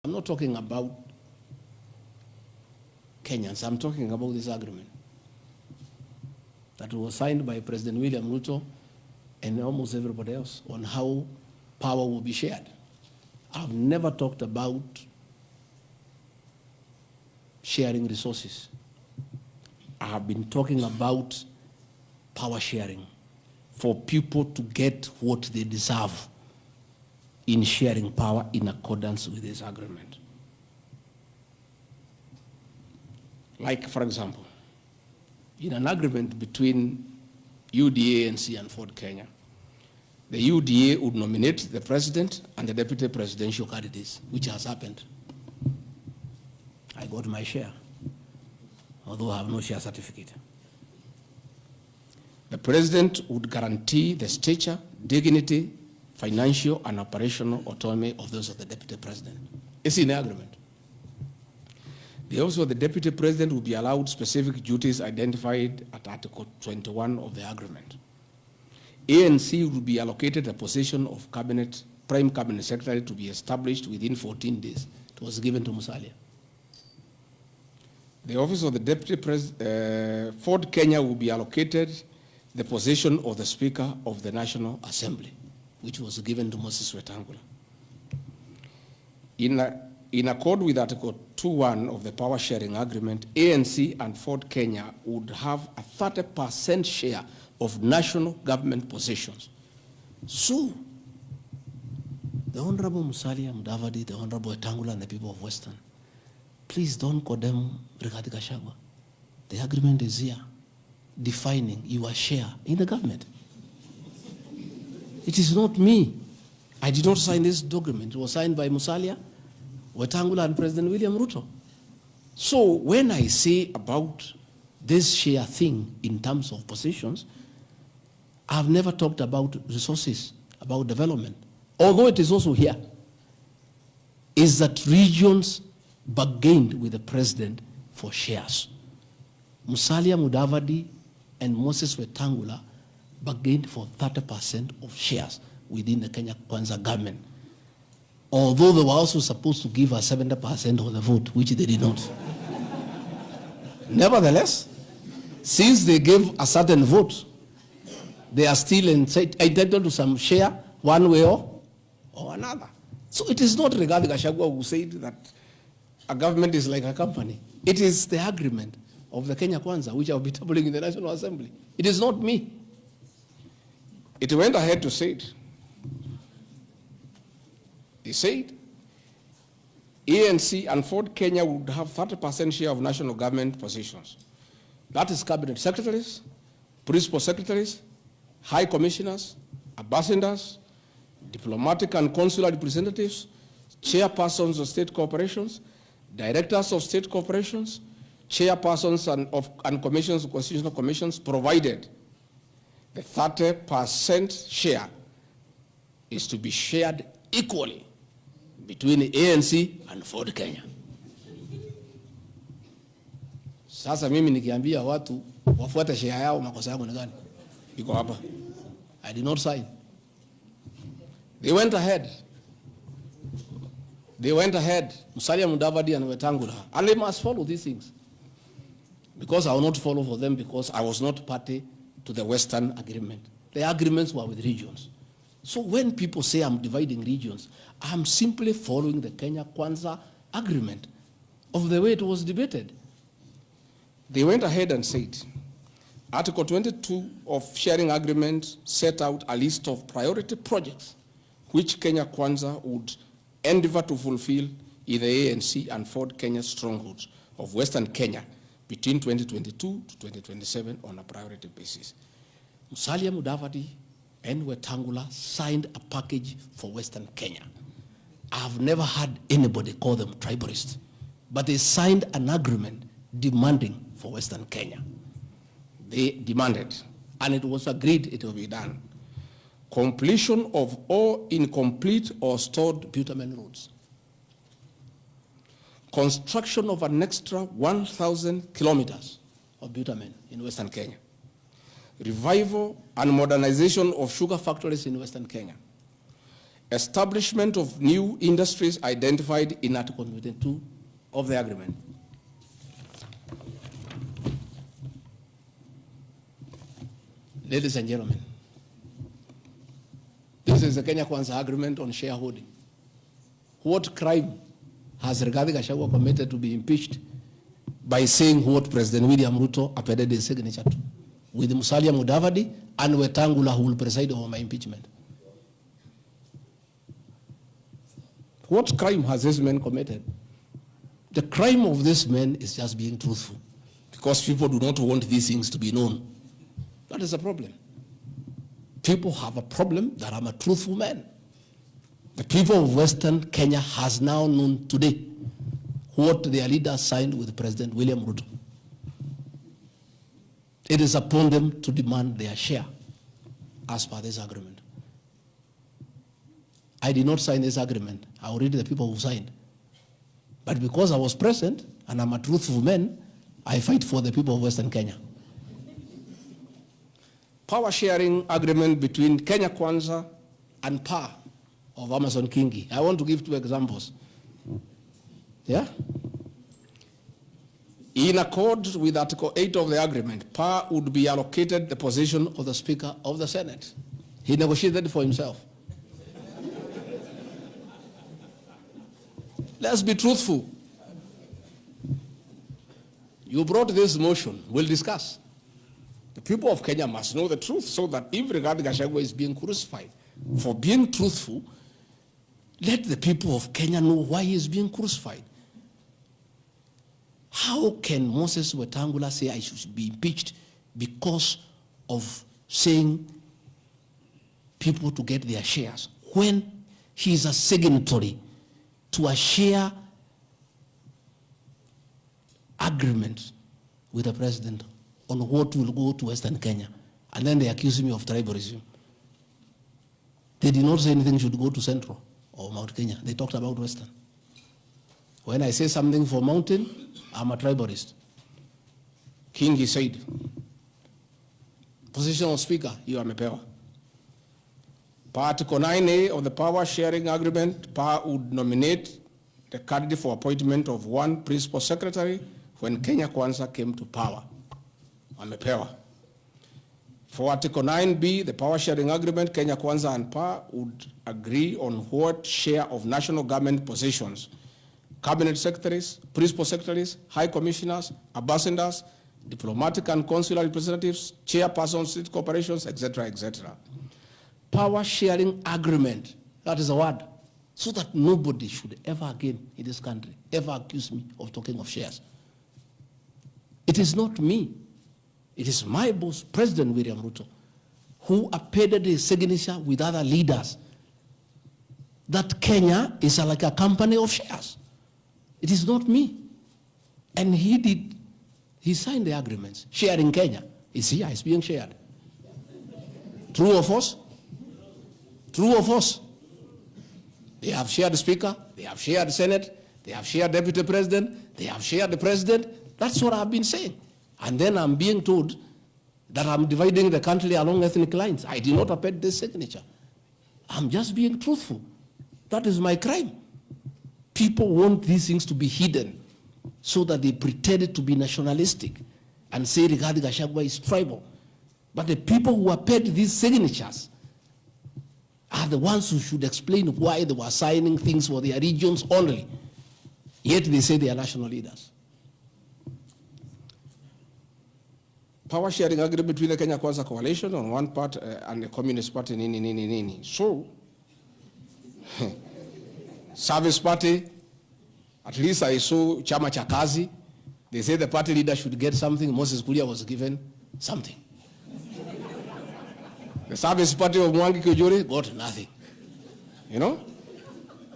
I'm not talking about Kenyans. I'm talking about this agreement that was signed by President William Ruto and almost everybody else on how power will be shared. I've never talked about sharing resources. I have been talking about power sharing for people to get what they deserve in sharing power in accordance with this agreement. Like, for example, in an agreement between UDA, ANC, and Ford Kenya, the UDA would nominate the president and the deputy presidential candidates, which has happened. I got my share, although I have no share certificate. The president would guarantee the stature, dignity, financial and operational autonomy of those of the deputy president. It's in the agreement. The office of the deputy president will be allowed specific duties identified at Article 21 of the agreement. ANC will be allocated a position of prime cabinet secretary to be established within 14 days. It was given to Musalia. The office of the deputy president, Ford Kenya will be allocated the position of the Speaker of the National Assembly, which was given to Moses Wetangula. In accord with Article 2.1 of the Power Sharing Agreement, ANC and Ford Kenya would have a 30% share of national government positions. So, the Honorable Musalia Mudavadi, the Honorable Wetangula, and the people of Western, please don't condemn Rigathi Gachagua. The agreement is here, defining your share in the government. It is not me. I did not sign this document. It was signed by Musalia, Wetangula, and President William Ruto. So when I say about this share thing in terms of positions, I've never talked about resources, about development. Although it is also here, is that regions bargained with the president for shares. Musalia Mudavadi and Moses Wetangula bargained for 30% of shares within the Kenya Kwanza government. Although they were also supposed to give us 70% of the vote, which they did not. Nevertheless, since they gave a certain vote, they are still entitled to some share one way or another. So it is not Rigathi Gachagua who said that a government is like a company. It is the agreement of the Kenya Kwanza, which I will be tabling in the National Assembly. It is not me. It went ahead to say it. He said, ANC and Ford Kenya would have 30% share of national government positions. That is cabinet secretaries, principal secretaries, high commissioners, ambassadors, diplomatic and consular representatives, chairpersons of state corporations, directors of state corporations, chairpersons and commissions, constitutional commissions, provided the 30% share is to be shared equally between the ANC and Ford Kenya. Sasa mimi nikiambia watu wafuate share yao, makosa yangu ni gani? Iko hapa. I did not sign. They went ahead. Musalia Mudavadi and Wetangula, and they must follow these things. Because I will not follow for them because I was not party to the Western agreement. The agreements were with regions. So when people say I'm dividing regions, I'm simply following the Kenya Kwanza agreement of the way it was debated. They went ahead and said, Article 22 of sharing agreement set out a list of priority projects which Kenya Kwanza would endeavor to fulfill in the ANC and Ford Kenya strongholds of Western Kenya between 2022 to 2027 on a priority basis. Musalia Mudavadi and Wetangula signed a package for Western Kenya. I've never had anybody call them tribalists, but they signed an agreement demanding for Western Kenya. They demanded, and it was agreed it will be done. Completion of all incomplete or stored bitumen roads. Construction of an extra 1,000 kilometers of bitumen in Western Kenya. Revival and modernization of sugar factories in Western Kenya. establishment of new industries identified in Article 22 of the agreement. Ladies and gentlemen, this is the Kenya Kwanza agreement on shareholding. What crime has Rigathi Gachagua committed to be impeached by saying what President William Ruto appended his signature to, with Musalia Mudavadi and Wetangula, who will preside over my impeachment? What crime has this man committed? The crime of this man is just being truthful, because people do not want these things to be known. That is a problem. People have a problem that I'm a truthful man. The people of Western Kenya has now known today what their leader signed with President William Ruto. It is upon them to demand their share as per this agreement. I did not sign this agreement. I will read the people who signed. But because I was present and I'm a truthful man, I fight for the people of Western Kenya. Power sharing agreement between Kenya Kwanza and PA of Amason Kingi. I want to give 2 examples. Yeah? In accord with Article 8 of the agreement, PA would be allocated the position of the Speaker of the Senate. He negotiated for himself. Let's be truthful. You brought this motion. We'll discuss. The people of Kenya must know the truth, so that if Rigathi Gachagua is being crucified for being truthful, let the people of Kenya know why he is being crucified. How can Moses Wetangula say I should be impeached because of saying people to get their shares, when he is a signatory to a share agreement with the president on what will go to Western Kenya? And then they accuse me of tribalism. They did not say anything should go to Central or Mount Kenya. They talked about Western. When I say something for Mountain, I'm a tribalist. King, he said, position of Speaker, you are Mepewa. Article 9A of the Power Sharing Agreement, PA would nominate the candidate for appointment of 1 principal secretary when Kenya Kwanza came to power. Amepewa. For Article 9B, the Power Sharing Agreement, Kenya Kwanza and PA would agree on what share of national government positions, cabinet secretaries, principal secretaries, high commissioners, ambassadors, diplomatic and consular representatives, chairpersons, state corporations, etc., etc. Power sharing agreement, that is a word, so that nobody should ever again in this country ever accuse me of talking of shares. It is not me. It is my boss, President William Ruto, who appended his signature with other leaders that Kenya is like a company of shares. It is not me. And he signed the agreements. Sharing Kenya is here, it's being shared. True or false? True or false? They have shared the Speaker, they have shared the Senate, they have shared Deputy President, they have shared the President. That's what I've been saying. And then I'm being told that I'm dividing the country along ethnic lines. I did not append this signature. I'm just being truthful. That is my crime. People want these things to be hidden so that they pretend to be nationalistic and say Rigathi Gachagua is tribal. But the people who append these signatures are the ones who should explain why they were signing things for their regions only. Yet they say they are national leaders. Power sharing agreement between the Kenya Kwanza coalition on one part and the Communist Party, nini. So, Service Party, at least I saw Chama cha Kazi. They say the party leader should get something. Moses Kuria was given something. The Service Party of Mwangi Kiujuri got nothing. You know?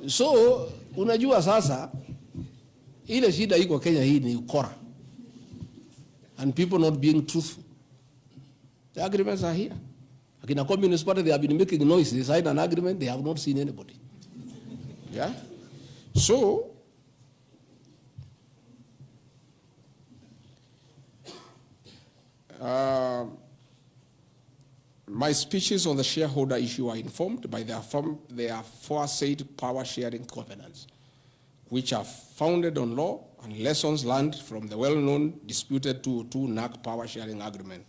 So, unajua sasa, ile shida iko Kenya hii ni ukora. And people not being truthful. The agreements are here. Like in a Communist Party, they have been making noise. They signed an agreement, they have not seen anybody. Yeah? So, My speeches on the shareholder issue are informed by their aforesaid power-sharing covenants, which are founded on law and lessons learned from the well-known disputed 202 NAC power-sharing agreement.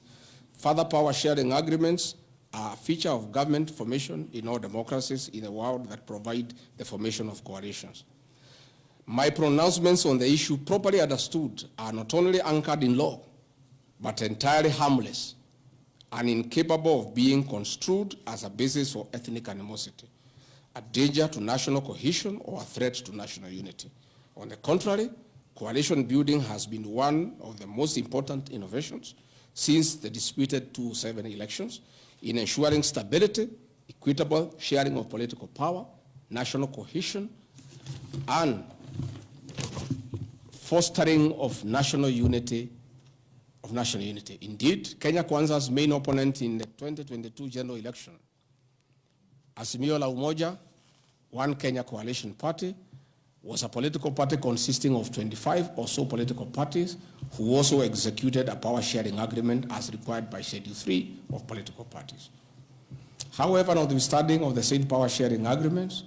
Further power-sharing agreements are a feature of government formation in all democracies in the world that provide the formation of coalitions. My pronouncements on the issue, properly understood, are not only anchored in law, but entirely harmless and incapable of being construed as a basis for ethnic animosity, a danger to national cohesion, or a threat to national unity. On the contrary, coalition building has been one of the most important innovations since the disputed 2007 elections in ensuring stability, equitable sharing of political power, national cohesion, and fostering of national unity. Indeed, Kenya Kwanza's main opponent in the 2022 general election, Azimio la Umoja, One Kenya Coalition Party, was a political party consisting of 25 or so political parties who also executed a power-sharing agreement as required by Schedule 3 of political parties. However, notwithstanding of the said power-sharing agreements,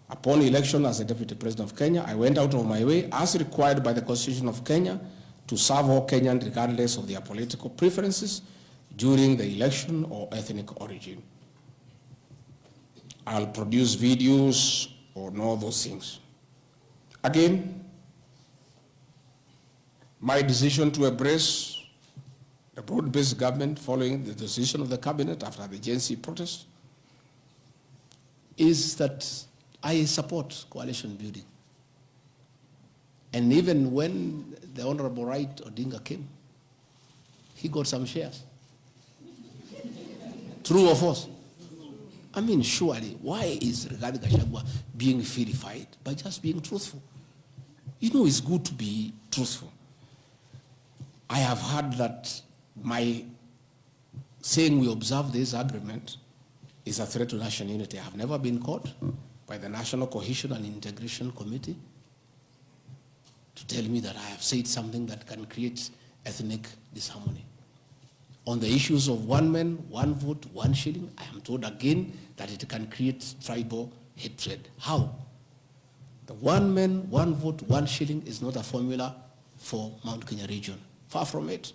upon election as the Deputy President of Kenya, I went out of my way, as required by the Constitution of Kenya, to serve all Kenyans regardless of their political preferences during the election or ethnic origin. I'll produce videos on all those things. Again, my decision to embrace the broad-based government following the decision of the cabinet after the Gen Z protest is that I support coalition building. And even when the Honorable Right Odinga came, he got some shares. True or false? I mean, surely, why is Fearless Gachagua being vilified? By just being truthful. You know, it's good to be truthful. I have heard that my saying we observe this agreement is a threat to national unity. I have never been caught by the National Cohesion and Integration Committee to tell me that I have said something that can create ethnic disharmony. On the issues of one man, one vote, one shilling, I am told again that it can create tribal hatred. How? The one man, one vote, one shilling is not a formula for Mount Kenya region. Far from it.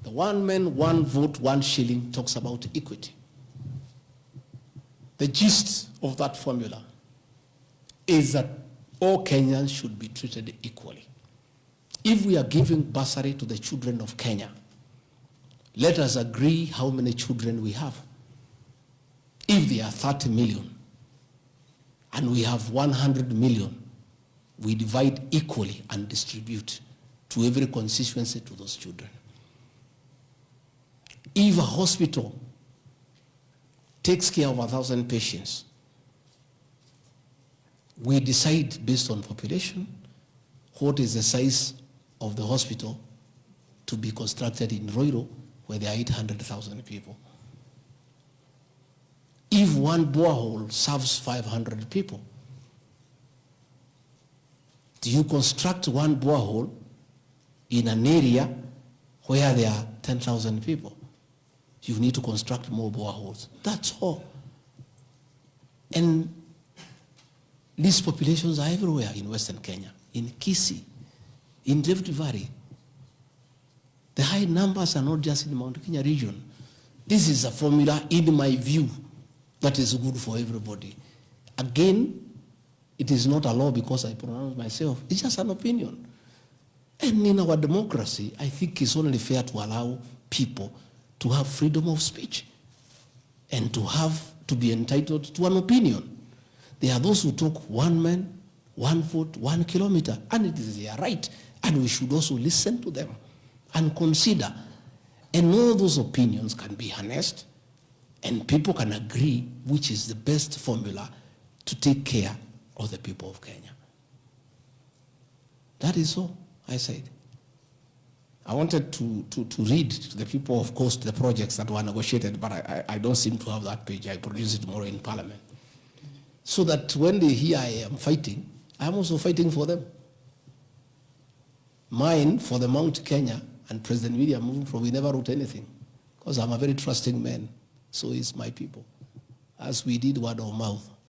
The one man, one vote, one shilling talks about equity. The gist of that formula is that all Kenyans should be treated equally. If we are giving bursary to the children of Kenya, let us agree how many children we have. If there are 30 million and we have 100 million, we divide equally and distribute to every constituency to those children. If a hospital takes care of 1,000 patients, we decide based on population what is the size of the hospital to be constructed in Ruto, where there are 800,000 people. If one borehole serves 500 people, do you construct one borehole in an area where there are 10,000 people? You need to construct more boreholes. That's all. And these populations are everywhere in Western Kenya, in Kisii, in Rift Valley. The high numbers are not just in the Mount Kenya region. This is a formula, in my view, that is good for everybody. Again, it is not a law because I pronounce myself. It's just an opinion. And in our democracy, I think it's only fair to allow people to have freedom of speech and to be entitled to an opinion. There are those who talk one man, one vote, 1 kilometer, and it is their right. And we should also listen to them and consider. And all those opinions can be harnessed and people can agree which is the best formula to take care of the people of Kenya. That is all I said. I wanted to read to the people, of course, the projects that were negotiated, but I don't seem to have that page. I produce it tomorrow in Parliament. So that when they hear I am fighting, I am also fighting for them. Mine, for the Mount Kenya and President William Ruto, we never wrote anything because I'm a very trusting man. so is my people. As we did word of mouth,